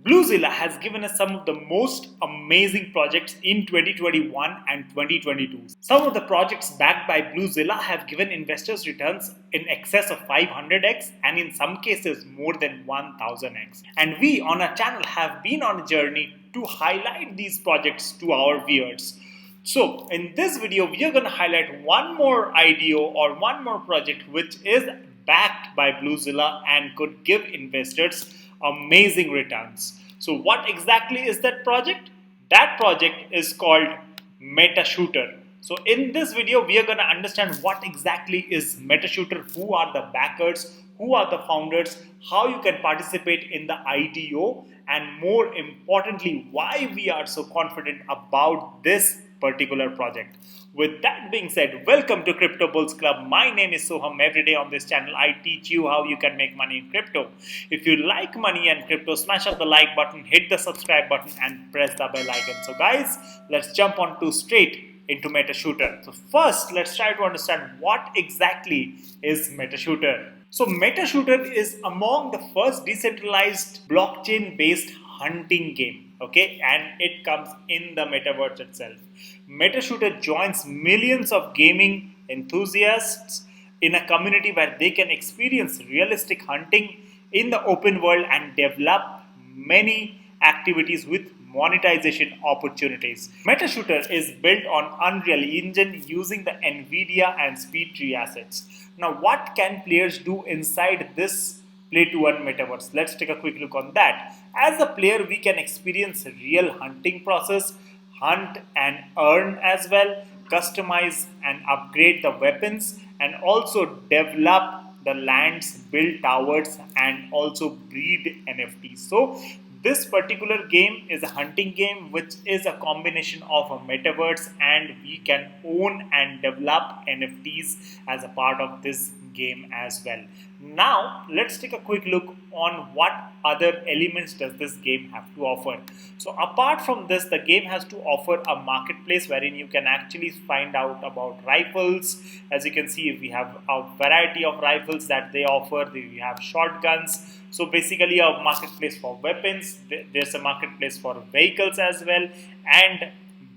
BlueZilla has given us some of the most amazing projects in 2021 and 2022. Some of the projects backed by BlueZilla have given investors returns in excess of 500x and in some cases more than 1000x. And we on our channel have been on a journey to highlight these projects to our viewers. So in this video, we are going to highlight one more IDO or one more project which is backed by BlueZilla and could give investors amazing returns. So what exactly is that project? That project is called Metashooter. So in this video, we are going to understand what exactly is Metashooter, who are the backers, who are the founders, how you can participate in the IDO, and more importantly, why we are so confident about this particular project. With that being said, welcome to Crypto Bulls Club. My name is Soham. Every day on this channel, I teach you how you can make money in crypto. If you like money and crypto, smash up the like button, hit the subscribe button, and press the bell icon. So guys, let's jump on to straight into Metashooter. So first, let's try to understand what exactly is Metashooter. So Metashooter is among the first decentralized blockchain-based hunting game, okay, and it comes in the metaverse itself. Metashooter joins millions of gaming enthusiasts in a community where they can experience realistic hunting in the open world and develop many activities with monetization opportunities. Metashooter is built on Unreal Engine using the NVIDIA and SpeedTree assets. Now, what can players do inside this play to earn metaverse? Let's take a quick look on that. As a player, we can experience real hunting process, hunt and earn as well, customize and upgrade the weapons, and also develop the lands, build towers, and also breed NFTs. So this particular game is a hunting game which is a combination of a metaverse, and we can own and develop NFTs as a part of this game as well. Now let's take a quick look on what other elements does this game have to offer. So apart from this, the game has to offer a marketplace wherein you can actually find out about rifles. As you can see, we have a variety of rifles that they offer. We have shotguns. So basically a marketplace for weapons. There's a marketplace for vehicles as well, and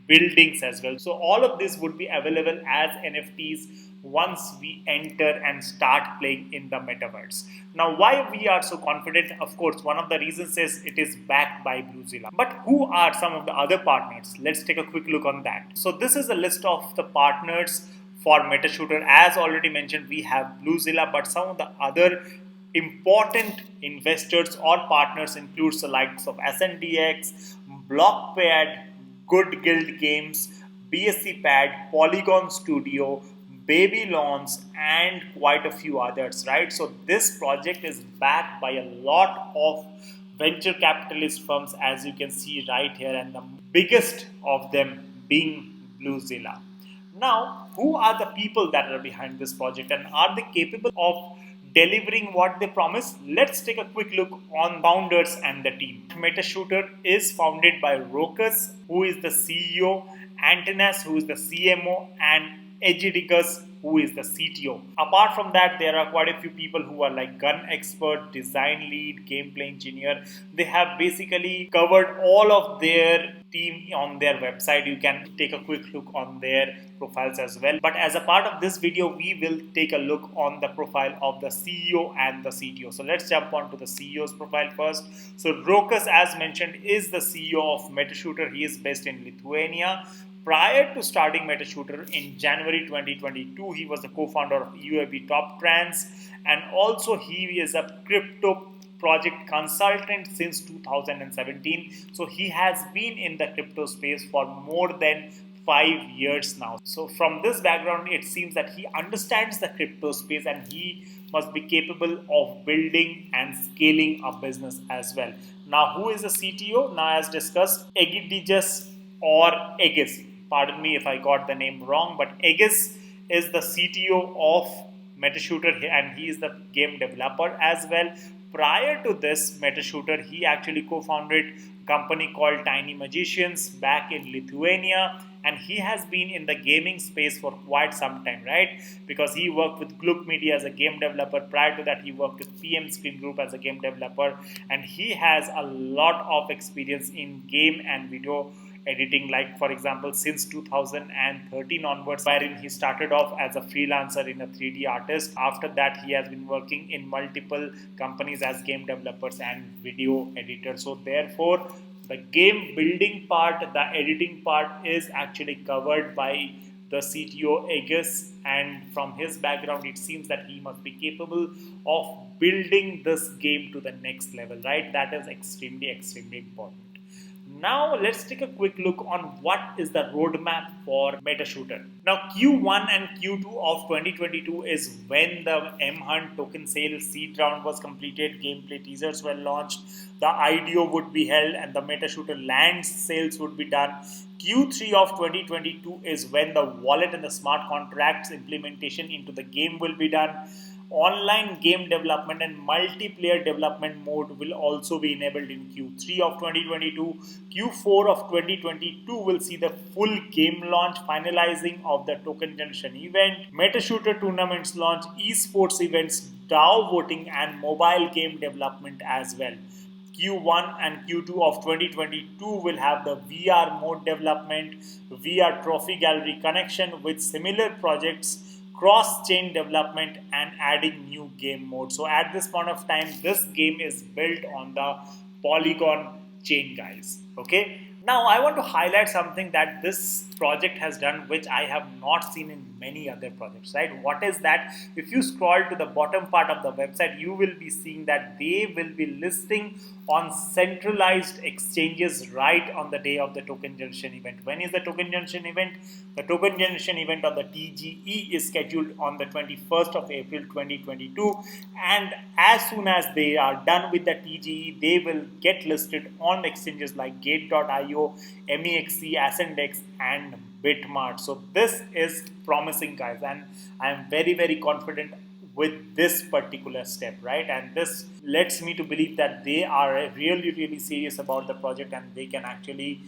buildings as well. So all of this would be available as NFTs once we enter and start playing in the metaverse. Now, why we are so confident? Of course, one of the reasons is it is backed by BlueZilla. But who are some of the other partners? Let's take a quick look on that. So this is a list of the partners for Metashooter. As already mentioned, we have BlueZilla, but some of the other important investors or partners includes the likes of SNDX, Blockpad, Good Guild Games, BSC Pad, Polygon Studio, Baby Loans, and quite a few others, right? So this project is backed by a lot of venture capitalist firms, as you can see right here, and the biggest of them being BlueZilla. Now, who are the people that are behind this project, and are they capable of delivering what they promise? Let's take a quick look on founders and the team. Metashooter is founded by Rokas, who is the CEO, Antanas, who is the CMO, and Egidicus, who is the CTO. Apart from that, there are quite a few people who are like gun expert, design lead, gameplay engineer. They have basically covered all of their team on their website. You can take a quick look on their profiles as well. But as a part of this video, we will take a look on the profile of the CEO and the CTO. So let's jump on to the CEO's profile first. So Rokas, as mentioned, is the CEO of Metashooter. He is based in Lithuania. Prior to starting Metashooter in January 2022, he was the co-founder of UAB Top Trends, and also he is a crypto project consultant since 2017. So he has been in the crypto space for more than 5 years now. So from this background, it seems that he understands the crypto space and he must be capable of building and scaling a business as well. Now, who is the CTO? Now, as discussed, Egidijus or Egis. Pardon me if I got the name wrong, but Egis is the CTO of Metashooter, and he is the game developer as well. Prior to this Metashooter, he actually co-founded a company called Tiny Magicians back in Lithuania, and he has been in the gaming space for quite some time, right? Because he worked with Glook Media as a game developer. Prior to that, he worked with PM Screen Group as a game developer, and he has a lot of experience in game and video editing, like for example since 2013 onwards, wherein he started off as a freelancer in a 3D artist. After that, he has been working in multiple companies as game developers and video editors. So therefore, the game building part, the editing part is actually covered by the CTO Aegis, and from his background it seems that he must be capable of building this game to the next level, right? That is extremely important. Now let's take a quick look on what is the roadmap for Metashooter. Now Q1 and Q2 of 2022 is when the M-Hunt token sale seed round was completed, gameplay teasers were launched, the IDO would be held, and the Metashooter land sales would be done. Q3 of 2022 is when the wallet and the smart contracts implementation into the game will be done. Online game development and multiplayer development mode will also be enabled in Q3 of 2022. Q4 of 2022 will see the full game launch, finalizing of the token generation event, Metashooter tournaments launch, esports events, DAO voting, and mobile game development as well. Q1 and Q2 of 2022 will have the VR mode development, VR trophy gallery connection with similar projects, cross-chain development, and adding new game mode. So at this point of time, this game is built on the Polygon chain, guys. Okay. Now I want to highlight something that this project has done, which I have not seen in many other projects, right? What is that? If you scroll to the bottom part of the website, you will be seeing that they will be listing on centralized exchanges right on the day of the token generation event. When is the token generation event? The token generation event on the TGE is scheduled on the 21st of April 2022, and as soon as they are done with the TGE, they will get listed on exchanges like Gate.io, MEXC, Ascendex, and Bitmart. So this is promising, guys, and I am very confident with this particular step, right? And this lets me to believe that they are really serious about the project, and they can actually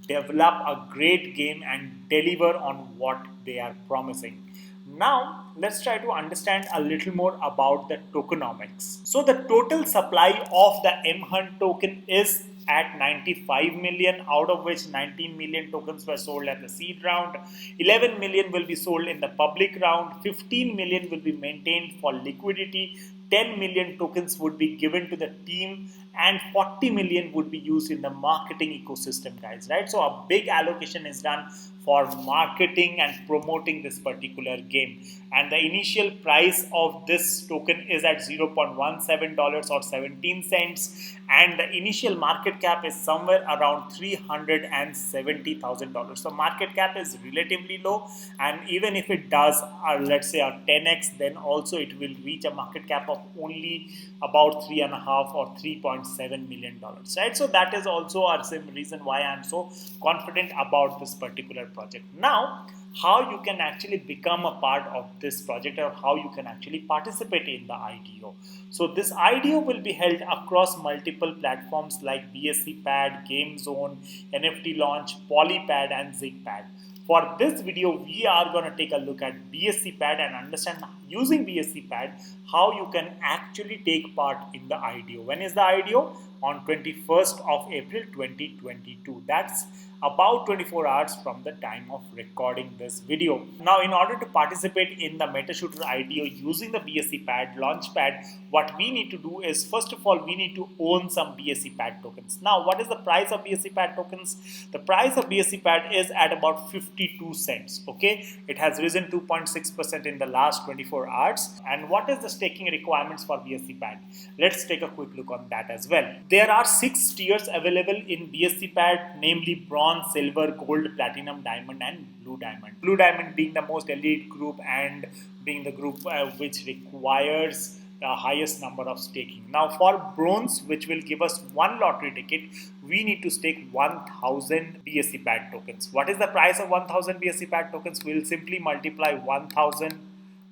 develop a great game and deliver on what they are promising. Now let's try to understand a little more about the tokenomics. So the total supply of the M-Hunt token is at 95 million, out of which 19 million tokens were sold at the seed round, 11 million will be sold in the public round, 15 million will be maintained for liquidity, 10 million tokens would be given to the team, and 40 million would be used in the marketing ecosystem, guys, right? So a big allocation is done for marketing and promoting this particular game, and the initial price of this token is at $0.17 or 17 cents, and the initial market cap is somewhere around $370,000. So market cap is relatively low, and even if it does let's say a 10x, then also it will reach a market cap of only about $3.5 or $3.7 million, right? So that is also a same reason why I am so confident about this particular project. Now, how you can actually become a part of this project, or how you can actually participate in the IDO. So this IDO will be held across multiple platforms like BSC Pad, Game Zone, NFT Launch, Polypad, and ZigPad. For this video, we are going to take a look at BSC Pad and understand, using BSC Pad, how you can actually take part in the IDO. When is the IDO? On 21st of April 2022. That's about 24 hours from the time of recording this video. Now, in order to participate in the Metashooter IDO using the BSC Pad Launchpad, what we need to do is, first of all, we need to own some BSC Pad tokens. Now, what is the price of BSC Pad tokens? The price of BSC Pad is at about 52 cents. Okay, it has risen 2.6% in the last 24 hours. And what is the staking requirements for BSC Pad? Let's take a quick look on that as well. There are 6 tiers available in BSC Pad, namely Bronze, Silver, Gold, Platinum, Diamond, and Blue Diamond. Blue Diamond being the most elite group and being the group which requires the highest number of staking. Now for Bronze, which will give us 1 lottery ticket, we need to stake 1000 BSC Pad tokens. What is the price of 1000 BSC Pad tokens? We'll simply multiply 1000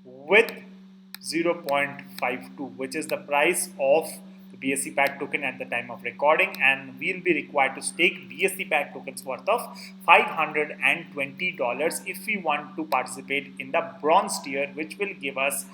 with 0.52, which is the price of the BSC pad token at the time of recording, and we'll be required to stake BSC pad tokens worth of $520 if we want to participate in the bronze tier, which will give us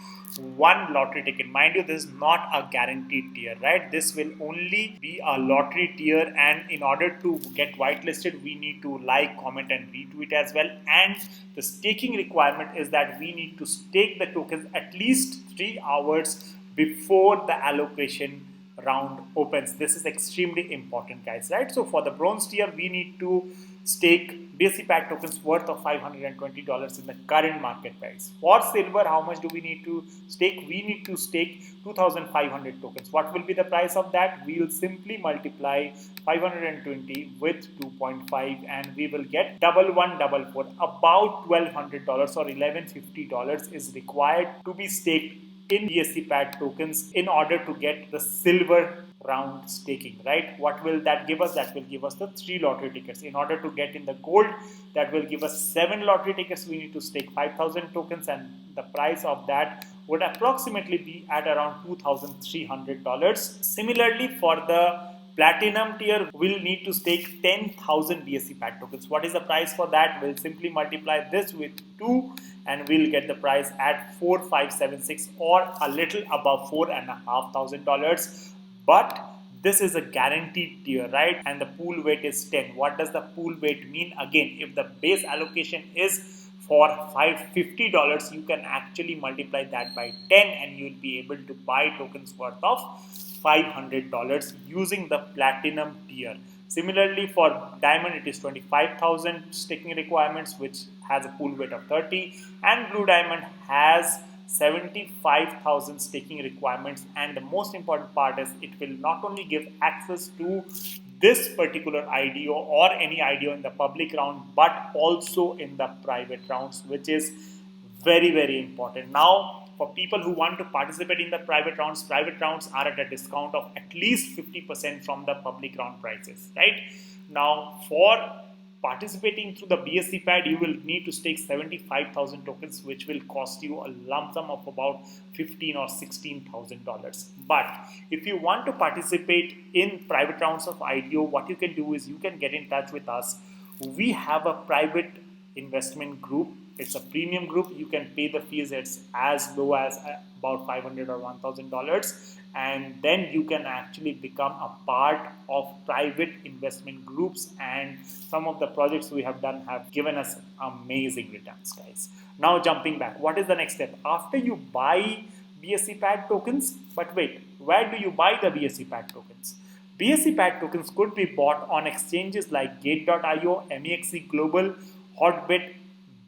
one lottery ticket. Mind you, this is not a guaranteed tier, right? This will only be a lottery tier, and in order to get whitelisted, we need to like, comment and retweet as well. And the staking requirement is that we need to stake the tokens at least 3 hours before the allocation round opens. This is extremely important, guys, right? So for the bronze tier, we need to stake BSC pad tokens worth of $520 in the current market price. For silver, how much do we need to stake? We need to stake 2,500 tokens. What will be the price of that? We will simply multiply 520 with 2.5 and we will get 1144. About $1,200 or $1,150 is required to be staked in BSC pad tokens in order to get the silver round staking, right? What will that give us? That will give us the 3 lottery tickets. In order to get in the gold, that will give us 7 lottery tickets. We need to stake 5,000 tokens, and the price of that would approximately be at around $2,300. Similarly, for the platinum tier, we'll need to stake 10,000 BSC pad tokens. What is the price for that? We'll simply multiply this with 2 and we'll get the price at 4,576 or a little above $4,500. But this is a guaranteed tier, right? And the pool weight is 10. What does the pool weight mean? Again, if the base allocation is for $550, you can actually multiply that by 10 and you'll be able to buy tokens worth of $500 using the platinum tier. Similarly, for diamond, it is 25,000 staking requirements, which has a pool weight of 30, and blue diamond has 75,000 staking requirements. And the most important part is it will not only give access to this particular IDO or any IDO in the public round, but also in the private rounds, which is very, very important. Now, for people who want to participate in the private rounds are at a discount of at least 50% from the public round prices, right? Now, for participating through the BSC pad, you will need to stake 75,000 tokens, which will cost you a lump sum of about $15,000 or $16,000. But if you want to participate in private rounds of IDO, what you can do is you can get in touch with us. We have a private investment group. It's a premium group. You can pay the fees. It's as low as about $500 or $1,000, and then you can actually become a part of private investment groups. And some of the projects we have done have given us amazing returns, guys. Now, jumping back, what is the next step after you buy BSC pad tokens? But wait, where do you buy the BSC pad tokens? BSC pad tokens could be bought on exchanges like Gate.io, MEXC Global, Hotbit,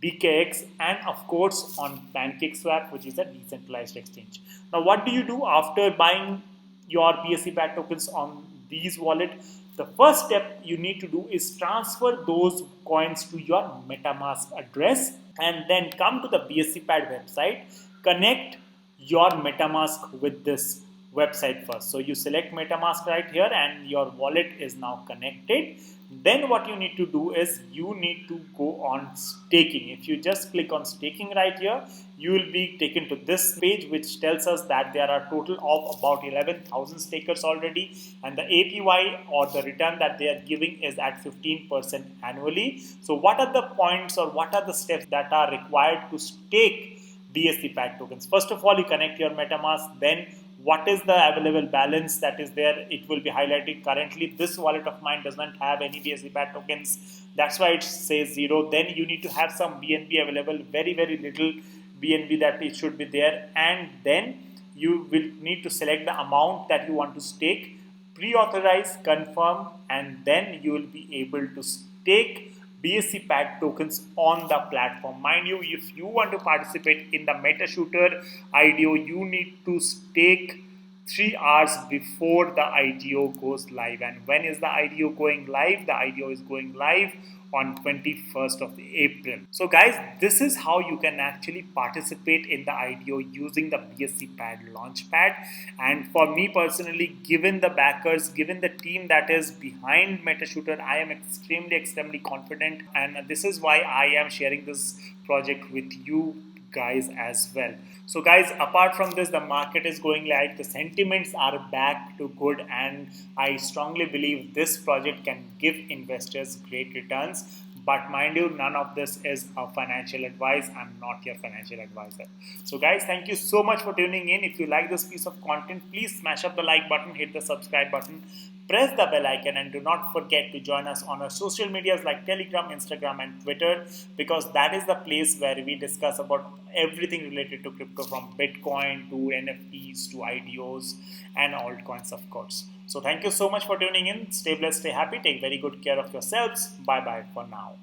BKX, and of course on PancakeSwap, which is a decentralized exchange. Now, what do you do after buying your BSC pad tokens on these wallets? The first step you need to do is transfer those coins to your MetaMask address and then come to the BSC pad website, connect your MetaMask with this website first. So you select MetaMask right here and your wallet is now connected. Then what you need to do is you need to go on staking. If you just click on staking right here, you will be taken to this page, which tells us that there are a total of about 11,000 stakers already, and the APY or the return that they are giving is at 15% annually. So what are the points or what are the steps that are required to stake BSC pad tokens? First of all, you connect your MetaMask. Then what is the available balance that is there? It will be highlighted. Currently, this wallet of mine does not have any BSC pad tokens. That's why it says 0. Then you need to have some BNB available, very, very little BNB that it should be there. And then you will need to select the amount that you want to stake, pre-authorize, confirm, and then you will be able to stake BSC pad tokens on the platform. Mind you, if you want to participate in the Metashooter IDO, you need to stake 3 hours before the IDO goes live. And when is the IDO going live? The IDO is going live on 21st of April. So guys, this is how you can actually participate in the IDO using the BSC pad launchpad. And for me personally, given the backers, given the team that is behind Metashooter, I am extremely confident, and this is why I am sharing this project with you guys as well. So guys, apart from this, the market is going like the sentiments are back to good, and I strongly believe this project can give investors great returns. But mind you, none of this is a financial advice. I'm not your financial advisor. So guys, thank you so much for tuning in. If you like this piece of content, please smash up the like button, hit the subscribe button, press the bell icon, and do not forget to join us on our social medias like Telegram, Instagram, and Twitter, because that is the place where we discuss about everything related to crypto, from Bitcoin to NFTs to IDOs and altcoins, of course. So thank you so much for tuning in. Stay blessed, stay happy, take very good care of yourselves. Bye bye for now.